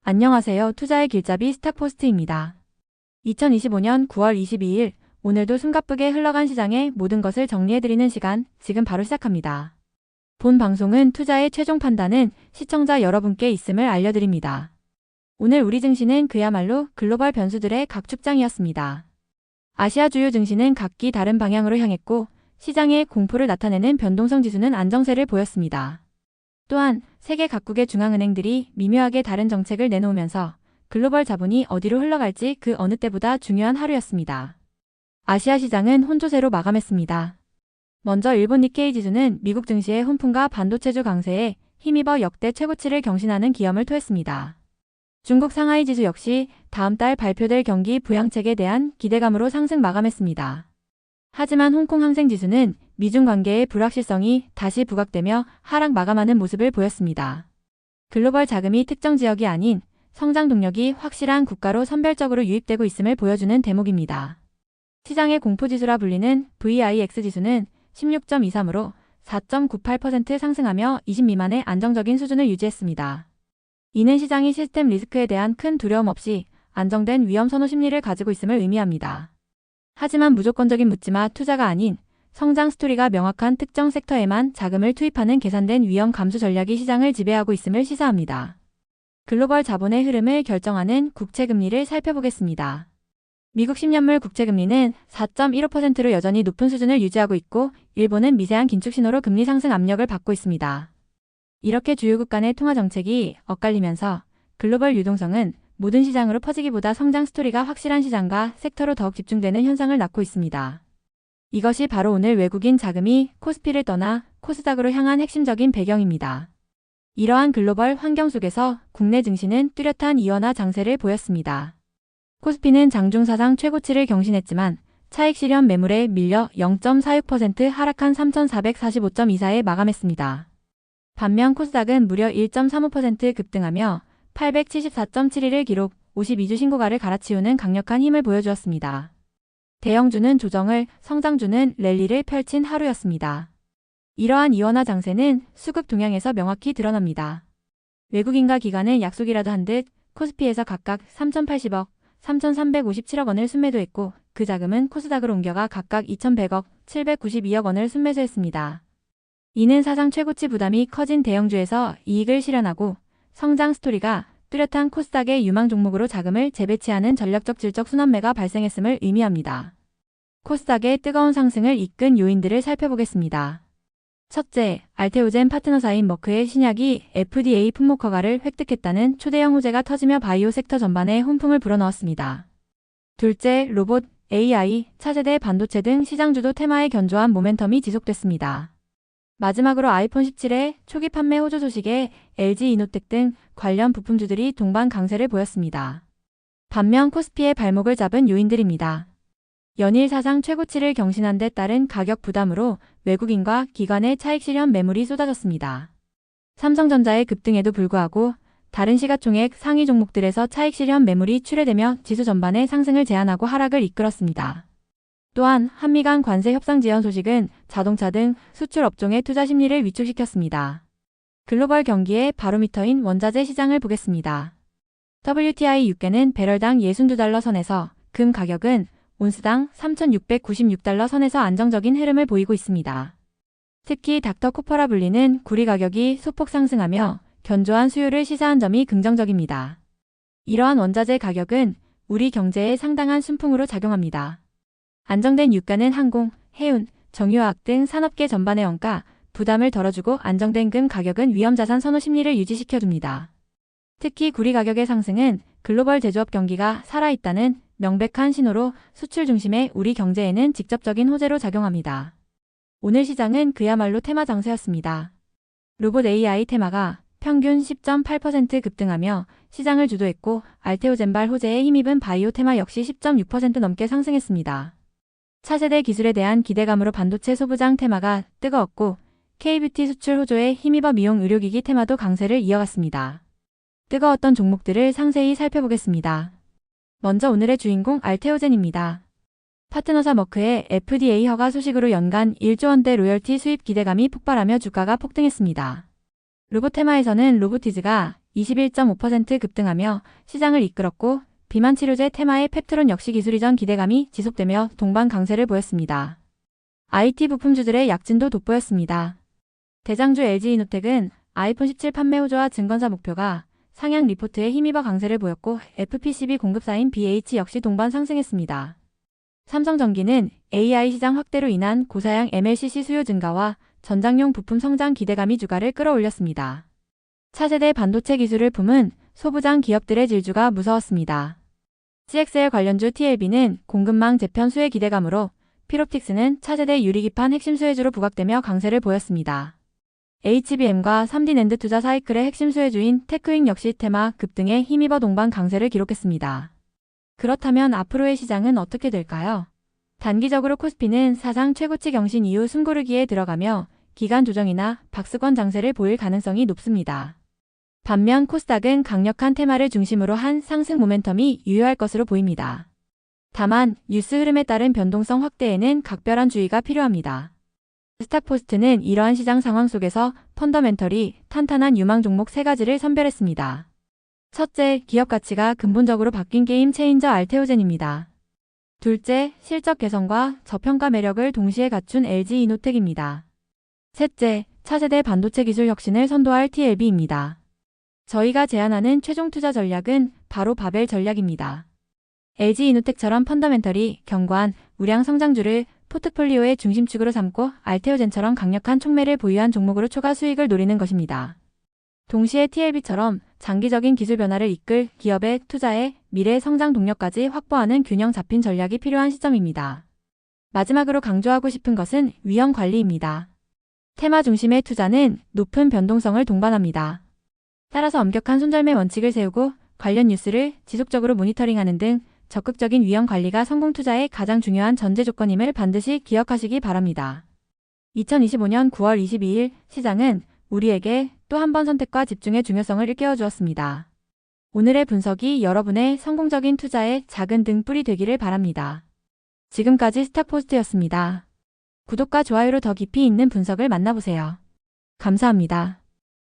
안녕하세요. 투자의 길잡이 스탁포스트입니다. 2025년 9월 22일, 오늘도 숨가쁘게 흘러간 시장의 모든 것을 정리해드리는 시간, 지금 바로 시작합니다. 본 방송은 투자의 최종 판단은 시청자 여러분께 있음을 알려드립니다. 오늘 우리 증시는 그야말로 글로벌 변수들의 각축장이었습니다. 아시아 주요 증시는 각기 다른 방향으로 향했고, 시장의 공포를 나타내는 변동성 지수는 안정세를 보였습니다. 또한 세계 각국의 중앙은행들이 미묘하게 다른 정책을 내놓으면서 글로벌 자본이 어디로 흘러갈지 그 어느 때보다 중요한 하루였습니다. 아시아 시장은 혼조세로 마감했습니다. 먼저 일본 니케이 지수는 미국 증시의 훈풍과 반도체주 강세에 힘입어 역대 최고치를 경신하는 기염을 토했습니다. 중국 상하이 지수 역시 다음 달 발표될 경기 부양책에 대한 기대감으로 상승 마감했습니다. 하지만 홍콩 항생 지수는 미중 관계의 불확실성이 다시 부각되며 하락 마감하는 모습을 보였습니다. 글로벌 자금이 특정 지역이 아닌 성장 동력이 확실한 국가로 선별적으로 유입되고 있음을 보여주는 대목입니다. 시장의 공포지수라 불리는 VIX 지수는 16.23으로 4.98% 상승하며 20 미만의 안정적인 수준을 유지했습니다. 이는 시장이 시스템 리스크에 대한 큰 두려움 없이 안정된 위험 선호 심리를 가지고 있음을 의미합니다. 하지만 무조건적인 묻지마 투자가 아닌 성장 스토리가 명확한 특정 섹터에만 자금을 투입하는 계산된 위험 감수 전략이 시장을 지배하고 있음을 시사합니다. 글로벌 자본의 흐름을 결정하는 국채금리를 살펴보겠습니다. 미국 10년물 국채금리는 4.15%로 여전히 높은 수준을 유지하고 있고 일본은 미세한 긴축 신호로 금리 상승 압력을 받고 있습니다. 이렇게 주요국 간의 통화 정책이 엇갈리면서 글로벌 유동성은 모든 시장으로 퍼지기보다 성장 스토리가 확실한 시장과 섹터로 더욱 집중되는 현상을 낳고 있습니다. 이것이 바로 오늘 외국인 자금이 코스피를 떠나 코스닥으로 향한 핵심적인 배경입니다. 이러한 글로벌 환경 속에서 국내 증시는 뚜렷한 이원화 장세를 보였습니다. 코스피는 장중 사상 최고치를 경신했지만 차익 실현 매물에 밀려 0.46% 하락한 3,445.24에 마감했습니다. 반면 코스닥은 무려 1.35% 급등하며 874.71을 기록 52주 신고가를 갈아치우는 강력한 힘을 보여주었습니다. 대형주는 조정을, 성장주는 랠리를 펼친 하루였습니다. 이러한 이원화 장세는 수급 동향에서 명확히 드러납니다. 외국인과 기관은 약속이라도 한 듯 코스피에서 각각 3,080억, 3,357억 원을 순매도했고 그 자금은 코스닥으로 옮겨가 각각 2,100억, 792억 원을 순매수했습니다. 이는 사상 최고치 부담이 커진 대형주에서 이익을 실현하고 성장 스토리가 뚜렷한 코스닥의 유망 종목으로 자금을 재배치하는 전략적 질적 순환매가 발생했음을 의미합니다. 코스닥의 뜨거운 상승을 이끈 요인들을 살펴보겠습니다. 첫째, 알테오젠 파트너사인 머크의 신약이 FDA 품목 허가를 획득했다는 초대형 호재가 터지며 바이오 섹터 전반에 훈풍을 불어넣었습니다. 둘째, 로봇, AI, 차세대 반도체 등 시장주도 테마의 견조한 모멘텀이 지속됐습니다. 마지막으로 아이폰 17의 초기 판매 호조 소식에 LG 이노텍 등 관련 부품주들이 동반 강세를 보였습니다. 반면 코스피의 발목을 잡은 요인들입니다. 연일 사상 최고치를 경신한 데 따른 가격 부담으로 외국인과 기관의 차익 실현 매물이 쏟아졌습니다. 삼성전자의 급등에도 불구하고 다른 시가총액 상위 종목들에서 차익 실현 매물이 출회되며 지수 전반의 상승을 제한하고 하락을 이끌었습니다. 또한 한미 간 관세 협상 지연 소식은 자동차 등 수출 업종의 투자 심리를 위축시켰습니다. 글로벌 경기의 바로미터인 원자재 시장을 보겠습니다. WTI 유가는 배럴당 62달러 선에서 금 가격은 온스당 3,696달러 선에서 안정적인 흐름을 보이고 있습니다. 특히 닥터 코퍼라 불리는 구리 가격이 소폭 상승하며 견조한 수요를 시사한 점이 긍정적입니다. 이러한 원자재 가격은 우리 경제에 상당한 순풍으로 작용합니다. 안정된 유가는 항공, 해운, 정유화학 등 산업계 전반의 원가, 부담을 덜어주고 안정된 금 가격은 위험자산 선호 심리를 유지시켜줍니다. 특히 구리 가격의 상승은 글로벌 제조업 경기가 살아있다는 명백한 신호로 수출 중심의 우리 경제에는 직접적인 호재로 작용합니다. 오늘 시장은 그야말로 테마 장세였습니다. 로봇 AI 테마가 평균 10.8% 급등하며 시장을 주도했고 알테오젠발 호재에 힘입은 바이오 테마 역시 10.6% 넘게 상승했습니다. 차세대 기술에 대한 기대감으로 반도체 소부장 테마가 뜨거웠고 K뷰티 수출 호조에 힘입어 미용 의료기기 테마도 강세를 이어갔습니다. 뜨거웠던 종목들을 상세히 살펴보겠습니다. 먼저 오늘의 주인공 알테오젠입니다. 파트너사 머크의 FDA 허가 소식으로 연간 1조 원대 로열티 수입 기대감이 폭발하며 주가가 폭등했습니다. 로봇 테마에서는 로보티즈가 21.5% 급등하며 시장을 이끌었고 비만 치료제 테마의 펩트론 역시 기술 이전 기대감이 지속되며 동반 강세를 보였습니다. IT 부품주들의 약진도 돋보였습니다. 대장주 LG이노텍은 아이폰 17 판매 호조와 증권사 목표가 상향 리포트에 힘입어 강세를 보였고 FPCB 공급사인 BH 역시 동반 상승했습니다. 삼성전기는 AI 시장 확대로 인한 고사양 MLCC 수요 증가와 전장용 부품 성장 기대감이 주가를 끌어올렸습니다. 차세대 반도체 기술을 품은 소부장 기업들의 질주가 무서웠습니다. CXL 관련주 TLB는 공급망 재편 수혜 기대감으로 필옵틱스는 차세대 유리기판 핵심 수혜주로 부각되며 강세를 보였습니다. HBM과 3D 낸드 투자 사이클의 핵심 수혜주인 테크윙 역시 테마 급등에 힘입어 동반 강세를 기록했습니다. 그렇다면 앞으로의 시장은 어떻게 될까요? 단기적으로 코스피는 사상 최고치 경신 이후 숨고르기에 들어가며 기간 조정이나 박스권 장세를 보일 가능성이 높습니다. 반면 코스닥은 강력한 테마를 중심으로 한 상승 모멘텀이 유효할 것으로 보입니다. 다만 뉴스 흐름에 따른 변동성 확대에는 각별한 주의가 필요합니다. 스탁포스트는 이러한 시장 상황 속에서 펀더멘털이 탄탄한 유망 종목 3가지를 선별했습니다. 첫째, 기업 가치가 근본적으로 바뀐 게임 체인저 알테오젠입니다. 둘째, 실적 개선과 저평가 매력을 동시에 갖춘 LG이노텍입니다. 셋째, 차세대 반도체 기술 혁신을 선도할 TLB입니다. 저희가 제안하는 최종 투자 전략은 바로 바벨 전략입니다. LG이노텍처럼 펀더멘털이 견고한 우량 성장주를 포트폴리오의 중심축으로 삼고 알테오젠처럼 강력한 촉매를 보유한 종목으로 초과 수익을 노리는 것입니다. 동시에 TLB처럼 장기적인 기술 변화를 이끌 기업의 투자에 미래 성장 동력까지 확보하는 균형 잡힌 전략이 필요한 시점입니다. 마지막으로 강조하고 싶은 것은 위험 관리입니다. 테마 중심의 투자는 높은 변동성을 동반합니다. 따라서 엄격한 손절매 원칙을 세우고 관련 뉴스를 지속적으로 모니터링하는 등 적극적인 위험 관리가 성공 투자의 가장 중요한 전제 조건임을 반드시 기억하시기 바랍니다. 2025년 9월 22일 시장은 우리에게 또 한 번 선택과 집중의 중요성을 일깨워 주었습니다. 오늘의 분석이 여러분의 성공적인 투자의 작은 등불이 되기를 바랍니다. 지금까지 스탁포스트였습니다. 구독과 좋아요로 더 깊이 있는 분석을 만나보세요. 감사합니다.